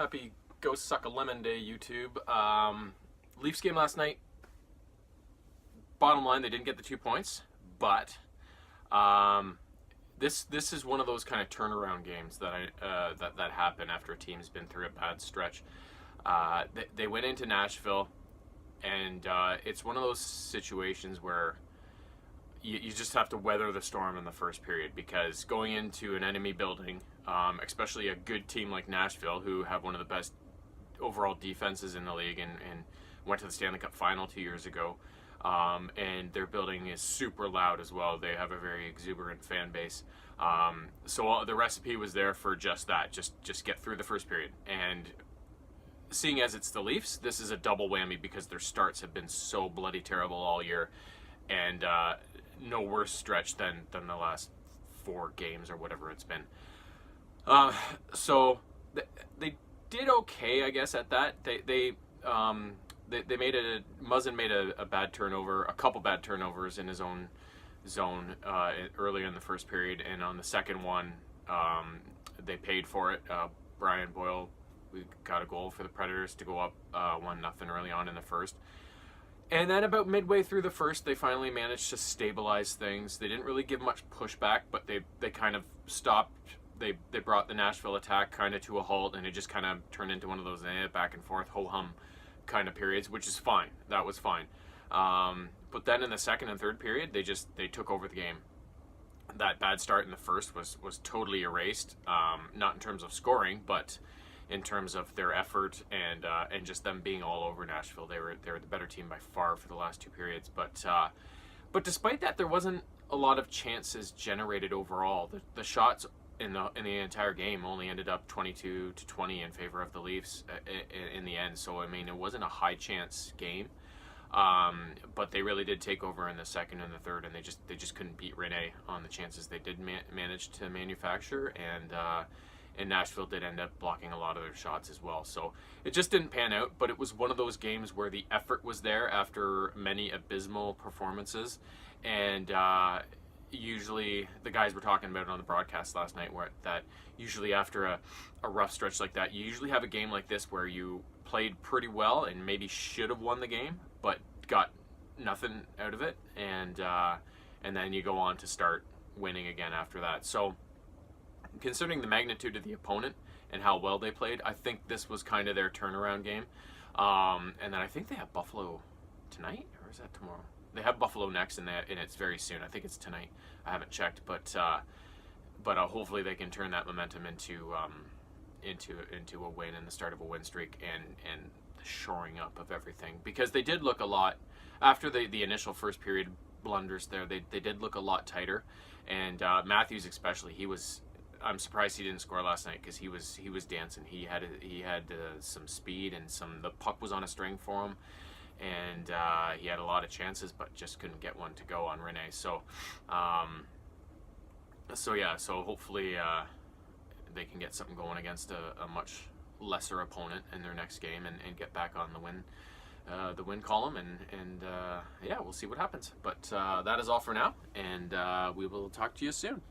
Happy Go Suck a Lemon Day, YouTube. Leafs game last night. Bottom line, they didn't get the 2 points, but this is one of those kind of turnaround games that happen after a team's been through a bad stretch. They went into Nashville, and it's one of those situations where you just have to weather the storm in the first period, because going into an enemy building, especially a good team like Nashville, who have one of the best overall defenses in the league and went to the Stanley Cup final 2 years ago, and their building is super loud as well. They have a very exuberant fan base. So the recipe was there for just that, just get through the first period. And seeing as it's the Leafs, this is a double whammy because their starts have been so bloody terrible all year, and no worse stretch than the last 4 games or whatever it's been. So they did okay, I guess, at that. They made Muzzin made a bad turnover, a couple bad turnovers in his own zone earlier in the first period, and on the second one, they paid for it. Brian Boyle, we got a goal for the Predators to go up 1-0 early on in the first. And then about midway through the first, they finally managed to stabilize things. They didn't really give much pushback, but they kind of stopped. They brought the Nashville attack kind of to a halt, and it just kind of turned into one of those back and forth, ho-hum kind of periods, which is fine. That was fine. But then in the second and third period, they took over the game. That bad start in the first was totally erased, not in terms of scoring, but in terms of their effort and just them being all over Nashville. They were the better team by far for the last 2 periods. But despite that, there wasn't a lot of chances generated overall. The shots in the entire game only ended up 22-20 in favor of the Leafs in the end. So I mean, it wasn't a high chance game. But they really did take over in the second and the third, and they just couldn't beat Rene on the chances they did manage to manufacture, and Nashville did end up blocking a lot of their shots as well. So it just didn't pan out, but it was one of those games where the effort was there after many abysmal performances. And usually, the guys were talking about it on the broadcast last night, that usually after a rough stretch like that, you usually have a game like this where you played pretty well and maybe should have won the game, but got nothing out of it, and then you go on to start winning again after that. So considering the magnitude of the opponent and how well they played, I think this was kind of their turnaround game. And then I think they have Buffalo tonight, or is that tomorrow? They have Buffalo next, and it's very soon. I think it's tonight. I haven't checked, but hopefully they can turn that momentum into a win and the start of a win streak, and the shoring up of everything, because they did look a lot after the initial first period blunders there. They did look a lot tighter, and Matthews especially. I'm surprised he didn't score last night, because he was dancing. He had some speed, and the puck was on a string for him, and he had a lot of chances, but just couldn't get one to go on Rene. So hopefully they can get something going against a much lesser opponent in their next game, and get back on the win column, and we'll see what happens. But that is all for now, and we will talk to you soon.